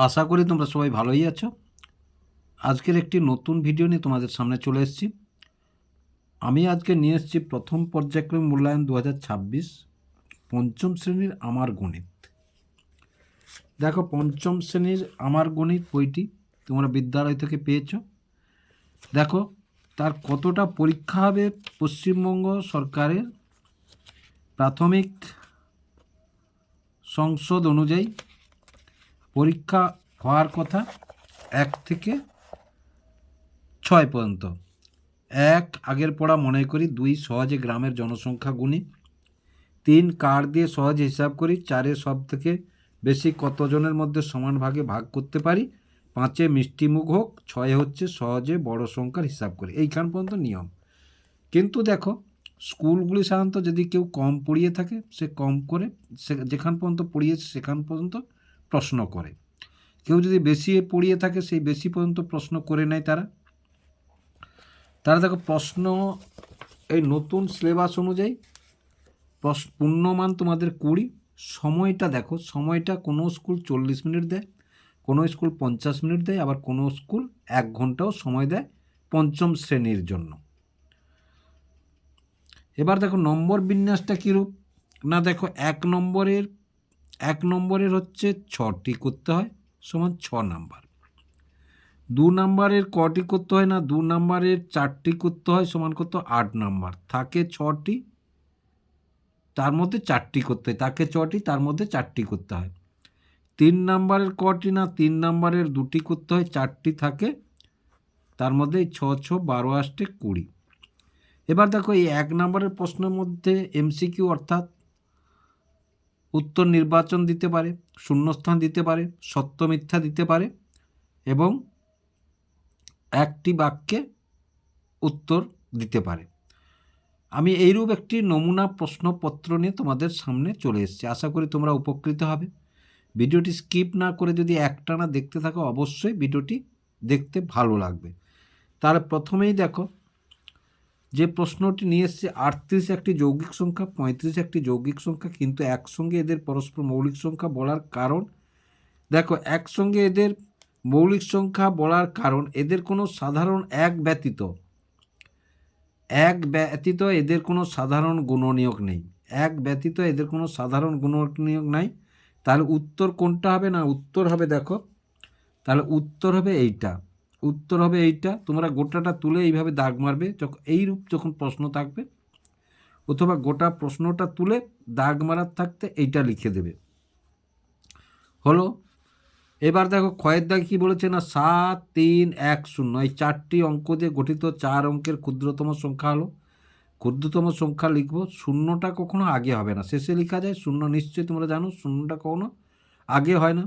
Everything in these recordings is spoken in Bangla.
আশা করি তোমরা সবাই ভালোই আছো। আজকের একটি নতুন ভিডিও নিয়ে তোমাদের সামনে চলে এসেছি। আমি আজকে নিয়ে এসেছি প্রথম পর্যায়ক্রমিক মূল্যায়ন 2026 পঞ্চম শ্রেণীর আমার গণিত। দেখো, পঞ্চম শ্রেণীর আমার গণিত বইটি তোমরা বিদ্যালয় থেকে পেয়েছো। দেখো, তার কতটা পরীক্ষা হবে পশ্চিমবঙ্গ সরকারের প্রাথমিক সংসদ অনুযায়ী পরীক্ষা হওয়ার কথা 1 থেকে 6 পর্যন্ত। 1 আগের পড়া মনে করি, 2 সহজে গ্রামের জনসংখ্যা গুণি, 3 কার দিয়ে সহজে হিসাব করি, 4 সব থেকে বেশি কতজনের মধ্যে সমান ভাগে ভাগ করতে পারি, 5 মিষ্টিমুখ হোক, 6 হচ্ছে সহজে বড় সংখ্যার হিসাব করি। এইখান পর্যন্ত নিয়ম। কিন্তু দেখো, স্কুলগুলি সাধারণত যদি কেউ কম পড়িয়ে থাকে সে কম করে, সে যেখান পর্যন্ত পড়িয়েছে সেখান পর্যন্ত প্রশ্ন করে। কেউ যদি বেশি পড়িয়ে থাকে সেই বেশি পর্যন্ত প্রশ্ন করে নেয় তারা দেখো, প্রশ্ন এই নতুন সিলেবাস অনুযায়ী পূর্ণমান তোমাদের 20। সময়টা দেখো, সময়টা কোনো স্কুল 40 মিনিট দেয়, কোনো স্কুল 50 মিনিট দেয়, আবার কোনো স্কুল 1 ঘন্টাও সময় দেয় পঞ্চম শ্রেণীর জন্য। এবার দেখো নম্বর বিন্যাসটা কীরূপ না, দেখো 1 নম্বরের হচ্ছে 6টি করতে হয়, সমান 6 নাম্বার। 2 নাম্বারের কটি করতে হয় না, 2 নাম্বারের 4টি করতে হয়, সমান কত 8 নাম্বার। থাকে 6টি, তার মধ্যে 4টি করতে হয়, তাকে 6টি, তার মধ্যে 4টি করতে হয়। 3 নাম্বারের কটি না, 3 নাম্বারের 2টি করতে হয়, 4টি থাকে, তার মধ্যে 6 6 12 8 20। এবার দেখো, এই 1 নাম্বারের প্রশ্নের মধ্যে এমসিকিউ অর্থাৎ উত্তর নির্বাচন দিতে পারে, শূন্যস্থান দিতে পারে, সত্য মিথ্যা দিতে পারে এবং একটি বাক্যে উত্তর দিতে পারে। আমি এইরূপ একটি নমুনা প্রশ্নপত্র নিয়ে তোমাদের সামনে চলে এসেছি। আশা করি তোমরা উপকৃত হবে। ভিডিওটি স্কিপ না করে যদি একটানা দেখতে থাকো, অবশ্যই ভিডিওটি দেখতে ভালো লাগবে। তাহলে প্রথমেই দেখো, যে প্রশ্নটি নিয়ে এসেছে, 38 একটি যৌগিক সংখ্যা, 35 একটি যৌগিক সংখ্যা, কিন্তু একসঙ্গে এদের পরস্পর মৌলিক সংখ্যা বলার কারণ। দেখো, একসঙ্গে এদের মৌলিক সংখ্যা বলার কারণ এদের কোনো সাধারণ এক ব্যতীত এদের কোনো সাধারণ গুণনীয়ক নেই। এক ব্যতীত এদের কোনো সাধারণ গুণনীয়ক নাই। তাহলে উত্তর কোনটা হবে না, উত্তর হবে, দেখো তাহলে উত্তর হবে এইটা, উত্তর হবে এইটা। তোমরা গোটাটা তুলে এইভাবে দাগ মারবে, যখন এইরূপ যখন প্রশ্ন থাকবে, অথবা গোটা প্রশ্নটা তুলে দাগ মারার থাকতে এইটা লিখে দেবে। হলো। এবার দেখো, ক্ষয়ের দাগ কী বলেছে না, 7 3 1 0, এই 4টি অঙ্ক দিয়ে গঠিত 4 অঙ্কের ক্ষুদ্রতম সংখ্যা হলো। ক্ষুদ্রতম সংখ্যা লিখবো, শূন্যটা কখনো আগে হবে না, শেষে লেখা যায়। শূন্য নিশ্চয়ই তোমরা জানো, শূন্যটা কখনো আগে হয় না।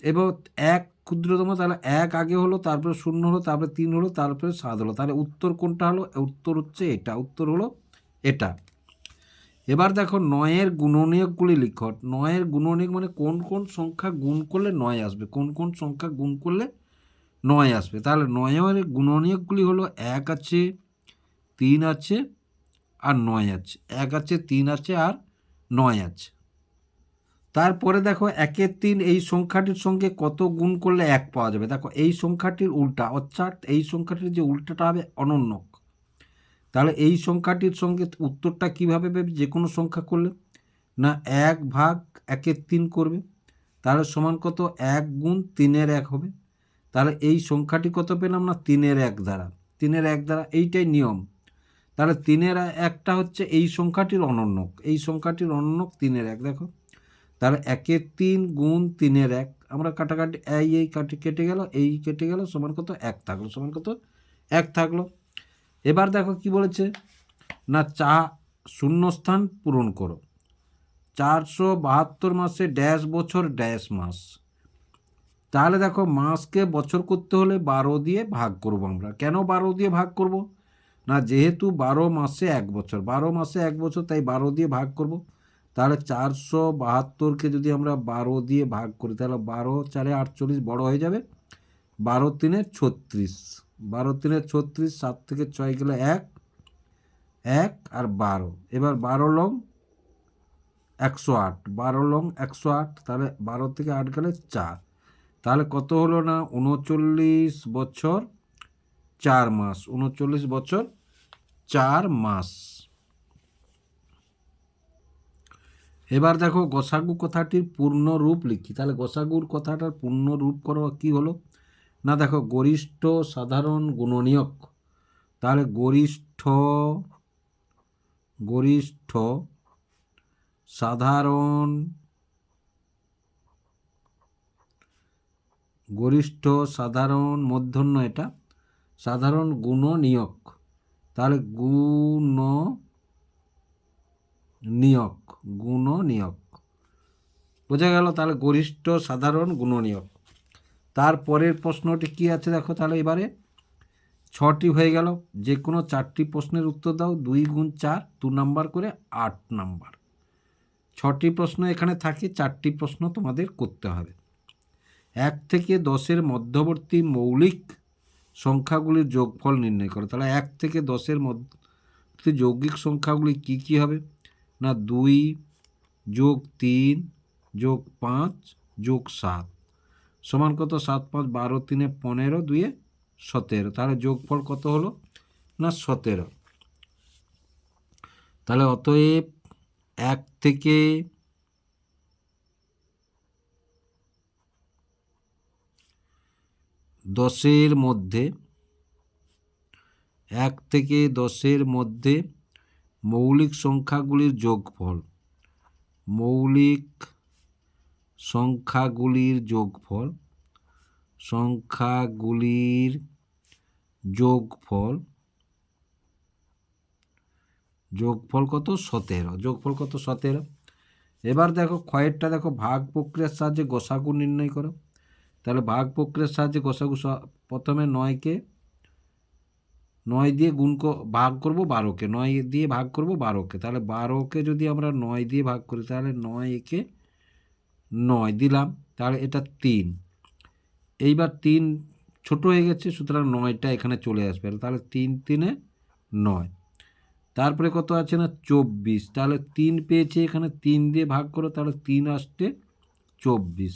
এবার 1 ক্ষুদ্রতম, তাহলে 1 আগে হলো, তারপরে 0 হলো, তারপরে 3 হলো, তারপরে 7 হলো। তাহলে উত্তর কোনটা হলো, উত্তর হচ্ছে এটা, উত্তর হলো এটা। এবার দেখো, 9-এর গুণনীয়কগুলি লিখো। 9-এর গুণনীয়ক মানে কোন কোন সংখ্যা গুণ করলে 9 আসবে, কোন কোন সংখ্যা গুণ করলে 9 আসবে। তাহলে 9-এর গুণনীয়কগুলি হলো 1 আছে, 3 আছে আর 9 আছে। 1 আছে, 3 আছে আর 9 আছে। তারপরে দেখো, 1-এর 3 এই সংখ্যাটির সঙ্গে কত গুণ করলে 1 পাওয়া যাবে। দেখো, এই সংখ্যাটির উল্টা, অর্থাৎ এই সংখ্যাটির যে উল্টাটা হবে অনন্যক। তাহলে এই সংখ্যাটির সঙ্গে উত্তরটা কীভাবে পাবে, যে কোনো সংখ্যা করলে না 1 ভাগ 1-এর 3 করবে, তাহলে সমান কত 1 গুণ 3-এর 1 হবে। তাহলে এই সংখ্যাটি কত পেলাম না, 3-এর 1 দ্বারা, 3-এর 1 দ্বারা, এইটাই নিয়ম। তাহলে 3-এর 1টা হচ্ছে এই সংখ্যাটির অনন্যক, এই সংখ্যাটির অনন্যক 3-এর 1। দেখো, তাহলে 1-এর 3 গুণ 3-এর 1, আমরা কাটাকাটি এই কেটে গেল, এই কেটে গেল, সমান কত 1 থাকলো, সমান কত 1 থাকলো। এবার দেখো কি বলেছে না, শূন্যস্থান পূরণ করো। 472 মাসে ড্যাশ বছর ড্যাশ মাস। তাহলে দেখো, মাসকে বছর করতে হলে 12 দিয়ে ভাগ করব আমরা। কেন 12 দিয়ে ভাগ করব না, যেহেতু 12 মাসে 1 বছর, 12 মাসে 1 বছর, তাই 12 দিয়ে ভাগ করব। তাহলে 472কে যদি আমরা 12 দিয়ে ভাগ করি, তাহলে 12 4 48 বড় হয়ে যাবে, 12 3 36, 12 3 36, 7 থেকে 6 গেলে 1 1 আর 12। এবার 12 লং 108, 12 লং 108, তাহলে 12 থেকে 8 গেলে 4। তাহলে কত হলো না 39 বছর 4 মাস, 39 বছর 4 মাস। এবার দেখো গসাগু কথাটির পূর্ণ রূপ লিখি। তাহলে গসাগুর কথাটার পূর্ণ রূপ করো কি হলো না, দেখো গরিষ্ঠ সাধারণ গুণনীয়ক। তাহলে গরিষ্ঠ সাধারণ মূর্ধন্য এটা সাধারণ গুণনীয়ক। তাহলে গুণনীয়ক বোঝা গেল। তাহলে গরিষ্ঠ সাধারণ গুণনীয়ক। তারপরের প্রশ্নটি কি আছে দেখো। তাহলে এবারে 6টি হয়ে গেল, যে কোনো 4টি প্রশ্নের উত্তর দাও। 2 গুণ 4 2 নাম্বার করে 8 নাম্বার। 6টি প্রশ্ন এখানে থাকে, 4টি প্রশ্ন তোমাদের করতে হবে। 1 থেকে 10-এর মধ্যবর্তী মৌলিক সংখ্যাগুলির যোগফল নির্ণয় করো। তাহলে 1 থেকে 10-এর মধ্যবর্তী যৌগিক সংখ্যাগুলি কি কি হবে না, 2 যোগ 3 যোগ 5 যোগ 7 সমান কত, 7 5 12 3 15 2 17। তাহলে যোগফল কত হলো না 17। তাহলে অতএব 1 থেকে 10-এর মধ্যে 1 থেকে 10-এর মধ্যে মৌলিক সংখ্যাগুলির যোগফল, মৌলিক সংখ্যাগুলির যোগফল কত 17। যোগফল কত 17। এবার দেখো ক্ষয়েরটা দেখো, ভাগ প্রক্রিয়ার সাহায্যে গসাগু নির্ণয় করো। তাহলে ভাগ প্রক্রিয়ার সাহায্যে গসাগু প্রথমে 9 দিয়ে ভাগ করব 12কে, 9 দিয়ে ভাগ করব 12কে। তাহলে 12কে যদি আমরা 9 দিয়ে ভাগ করি তাহলে 9 একে 9 দিলাম, তাহলে এটা 3। এইবার 3 ছোট হয়ে গেছে, সুতরাং 9টা এখানে চলে আসবে। তাহলে 3 3 9। তারপরে কত আছে না 24। তাহলে 3 পেয়েছে এখানে, 3 দিয়ে ভাগ করো, তাহলে 3 আসছে 24।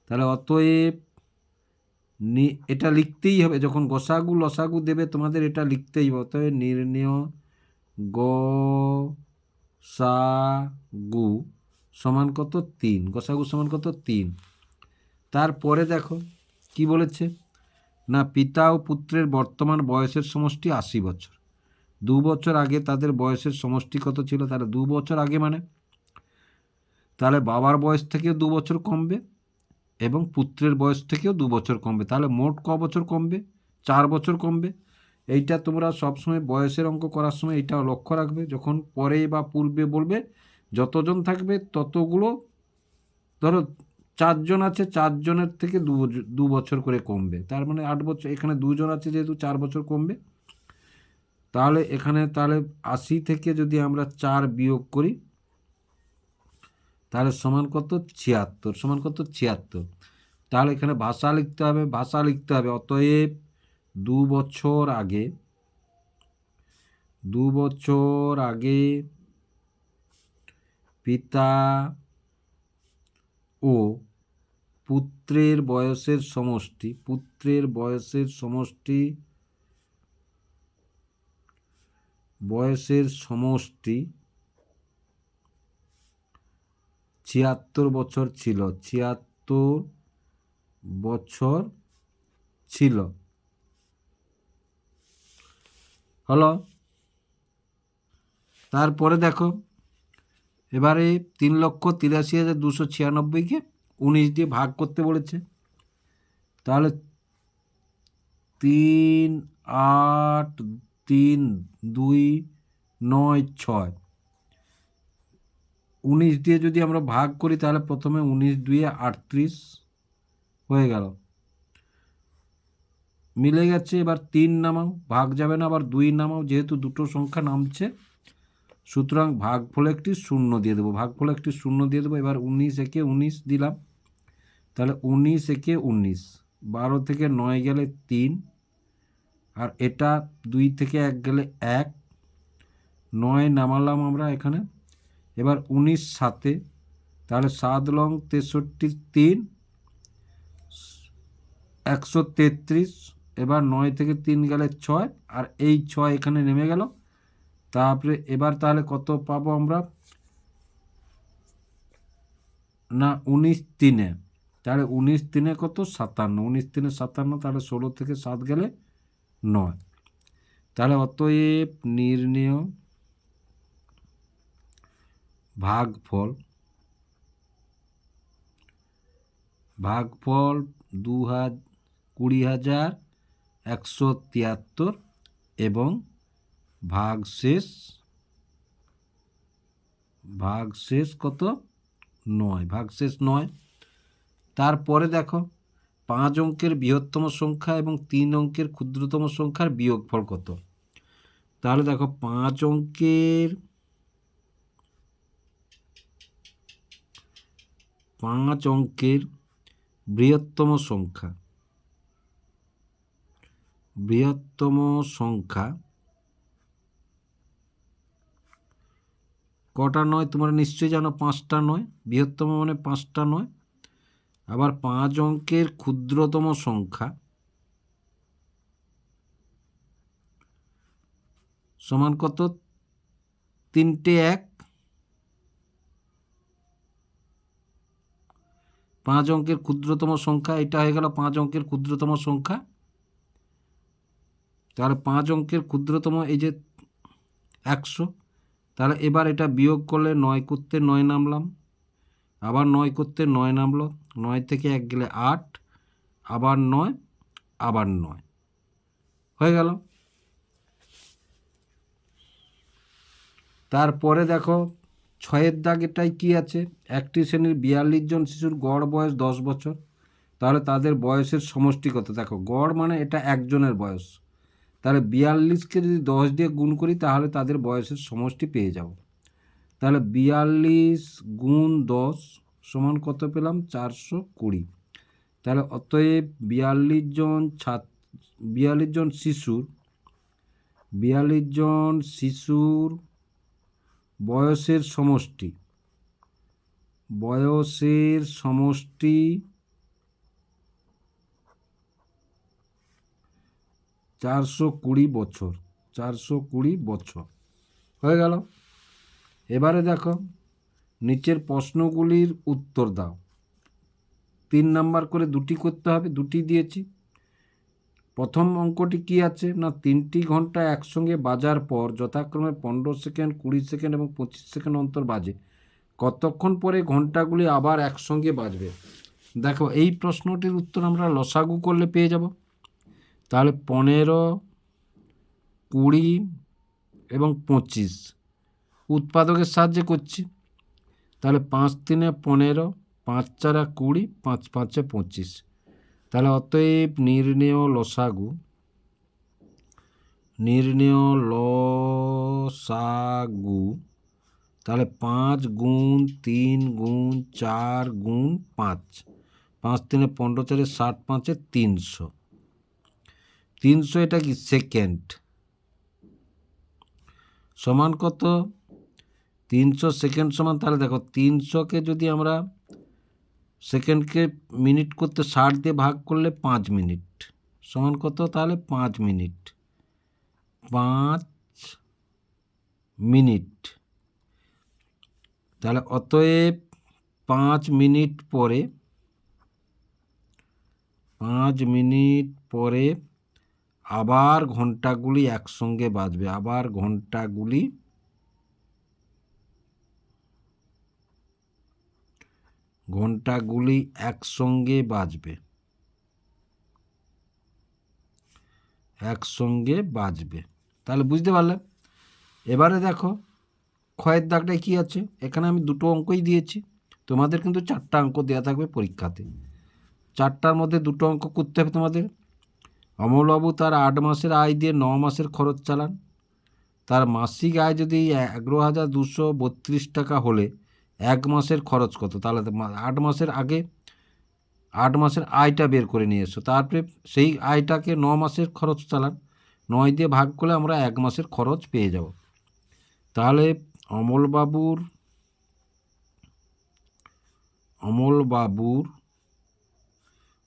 তাহলে অতএব এটা লিখতেই হবে, যখন গসাগু লসাগু দেবে তোমাদের এটা লিখতেই হবে। অতএব নির্ণেয় গসাগু সমান কত 3। গসাগু সমান কত 3। তারপরে দেখো কি বলেছে না, পিতা ও পুত্রের বর্তমান বয়সের সমষ্টি 80 বছর। 2 বছর আগে তাদের বয়সের সমষ্টি কত ছিল। তাহলে 2 বছর আগে মানে তাহলে বাবার বয়স থেকেও 2 বছর কমবে এবং পুত্রের বয়স থেকেও 2 বছর কমবে। তাহলে মোট ক বছর কমবে, 4 বছর কমবে। এইটা তোমরা সবসময় বয়সের অঙ্ক করার সময় এইটা লক্ষ্য রাখবে। যখন পরে বা পূর্বে বলবে, যতজন থাকবে ততগুলো, ধরো 4 জন আছে, 4 জনের থেকে 2 বছর করে কমবে। তার মানে 8 বছর। এখানে 2 জন আছে যেহেতু 4 বছর কমবে। তাহলে এখানে তাহলে 80 থেকে যদি আমরা 4 বিয়োগ করি তাহলে সমান কত 76। সমান কত 76। তাহলে এখানে ভাষা লিখতে হবে। অতএব 2 বছর আগে পিতা ও পুত্রের বয়সের সমষ্টি 76 বছর ছিল। 76 বছর ছিল হলো। তারপরে দেখো এবারে 3,83,296কে 19 দিয়ে ভাগ করতে বলেছে। তাহলে 3 8 3 2 9 6 19 দিয়ে যদি আমরা ভাগ করি তাহলে প্রথমে 19 2 38 হয়ে গেল, মিলে গেছে। এবার 3 নামাও, ভাগ যাবে না, আবার 2 নামাও, যেহেতু দুটো সংখ্যা নামছে সুতরাং ভাগফলে একটি 0 দিয়ে দেবো। এবার 19 একে 19 দিলাম, তাহলে 19 একে 19, 12 থেকে 9 গেলে 3, আর এটা 2 থেকে 1 গেলে 1, 9 নামালাম আমরা এখানে। এবার 19 7, তাহলে 7 লং 63, 3 133। এবার 9 থেকে 3 গেলে 6, আর এই 6 এখানে নেমে গেল। তারপরে এবার তাহলে কত পাবো আমরা না 19 3-এ, তাহলে 19 3-এ কত 57, 19 3-এ 57, তাহলে 16 থেকে 7 গেলে 9। তাহলে অতএব নির্ণেয় ভাগফল 20,173 এবং ভাগশেষ কত 9, ভাগশেষ 9। তারপরে দেখো 5 অঙ্কের বৃহত্তম সংখ্যা এবং 3 অঙ্কের ক্ষুদ্রতম সংখ্যার বিয়োগফল কত। তাহলে দেখো 5 অঙ্কের বৃহত্তম সংখ্যা কটা নয় তোমরা নিশ্চয়ই জানো, 5টা নয়। বৃহত্তম মানে 5টা নয়। আবার 5 অঙ্কের ক্ষুদ্রতম সংখ্যা সমান কত 3টে 1। 5 অঙ্কের ক্ষুদ্রতম সংখ্যা এটা হয়ে গেল 5 অঙ্কের ক্ষুদ্রতম সংখ্যা। তাহলে 5 অঙ্কের ক্ষুদ্রতম এই যে 100। তাহলে এবার এটা বিয়োগ করলে 9 করতে 9 নামলাম, আবার 9 করতে 9 নামলো, 9 থেকে 1 গেলে 8, আবার 9, আবার 9 হয়ে গেল। তারপরে দেখো 6-এর দাগেটাই কি আছে, একটি শ্রেণীর 42 জন শিশুর গড় বয়স 10 বছর। তাহলে তাদের বয়সের সমষ্টি কত। দেখো গড় মানে এটা একজনের বয়স, তাহলে 42কে যদি 10 দিয়ে গুণ করি তাহলে তাদের বয়সের সমষ্টি পেয়ে যাব। তাহলে 42 গুণ 10 সমান কত পেলাম 420। তাহলে অতএব 42 জন শিশুর বয়সের সমষ্টি 420 বছর, 420 বছর হয়ে গেল। এবারে দেখো নিচের প্রশ্নগুলির উত্তর দাও। 3 নাম্বার করে 2টি করতে হবে, 2টি দিয়েছি। প্রথম অঙ্কটি কি আছে না 3টি ঘন্টা একসঙ্গে বাজার পর যথাক্রমে 15 সেকেন্ড, 20 সেকেন্ড এবং 25 সেকেন্ড অন্তর বাজে, কতক্ষণ পরে ঘন্টাগুলি আবার একসঙ্গে বাজবে। দেখো এই প্রশ্নটির উত্তর আমরা লসাগু করলে পেয়ে যাব। তাহলে 15, 20 এবং 25 উৎপাদকের সাহায্যে করছি। তাহলে 5 3 15, 5 4 20, 5 5 25। তাহলে অতএব নির্ণেয় লসাগু তাহলে 5 গুণ 3 গুণ 4 গুণ 5, 5 3 15 4 60 5 300। 300 এটা কি সেকেন্ড, সমান কত 300 সেকেন্ড সমান। তাহলে দেখো 300কে যদি আমরা সেকেন্ডকে মিনিট করতে 60 দিয়ে ভাগ করলে 5 মিনিট সমান কত, তাহলে 5 মিনিট, 5 মিনিট। তাহলে অতএব 5 মিনিট পরে আবার ঘন্টাগুলি একসঙ্গে বাজবে, আবার ঘন্টাগুলি একসঙ্গে বাজবে, তাহলে বুঝতে পারলে। এবারে দেখো ক্ষয়ের দাগটায় কি আছে, এখানে আমি 2টো অঙ্কই দিয়েছি, তোমাদের কিন্তু 4টা অঙ্ক দেওয়া থাকবে পরীক্ষাতে। 4টার মধ্যে 2টো অঙ্ক করতে হবে তোমাদের। অমলবাবু তার 8 মাসের আয় দিয়ে 9 মাসের খরচ চালান। তার মাসিক আয় যদি 11,232 টাকা হলে 1 মাসের খরচ কত। তাহলে 8 মাসের আয়টা বের করে নিয়ে এসো, তারপরে সেই আয়টাকে 9 মাসের খরচ চালান, 9 দিয়ে ভাগ করলে আমরা 1 মাসের খরচ পেয়ে যাব। তাহলে অমলবাবুর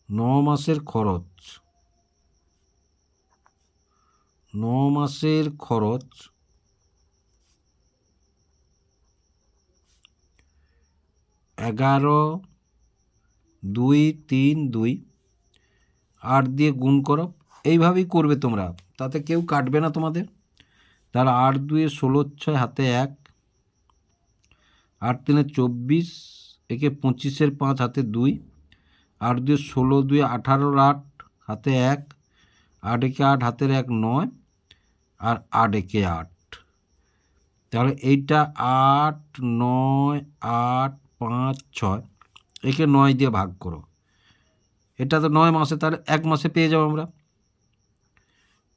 9 মাসের খরচ, 9 মাসের খরচ 11, 2, 3, 2, 8 দিয়ে গুণ করো। এইভাবেই করবে তোমরা, তাতে কেউ কাটবে না তোমাদের। তাহলে 8 2 16, 6 হাতে 1, 8 3 24, একে 25-এর 5 হাতে 2, 8 2 16, 2 18, 8 হাতে 1, 8 একে 8 হাতের 1 9, আর 8 একে 8। তাহলে এইটা 8 9 8 5 6, একে 9 দিয়ে ভাগ করো। এটা তো 9 মাসে, তাহলে 1 মাসে পেয়ে যাবো আমরা।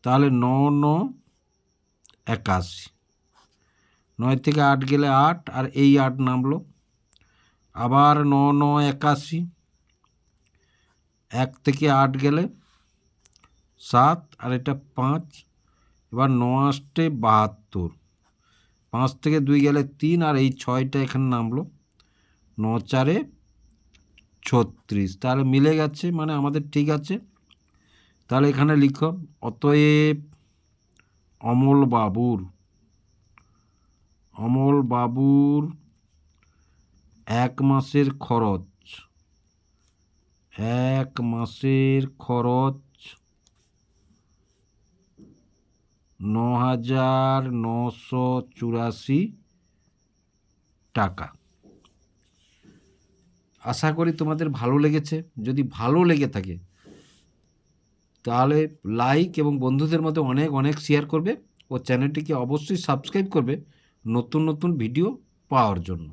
তাহলে 9 9 81, 9 থেকে 8 গেলে 8, আর এই 8 নামলো। আবার 9 9 81, 1 থেকে 8 গেলে 7, আর এটা 5। এবার 9 8 72, 5 থেকে 2 গেলে 3, আর এই 6টা এখানে নামলো। 9 4 36, তাহলে মিলে গেছে, মানে আমাদের ঠিক আছে। তাহলে এখানে লিখো, অতএব অমল বাবুর 1 মাসের খরচ, 1 মাসের খরচ 9,984 টাকা। আশা করি তোমাদের ভালো লেগেছে। যদি ভালো লেগে থাকে তাহলে লাইক এবং বন্ধুদের মধ্যে অনেক অনেক শেয়ার করবে, ও চ্যানেলটিকে অবশ্যই সাবস্ক্রাইব করবে নতুন নতুন ভিডিও পাওয়ার জন্য।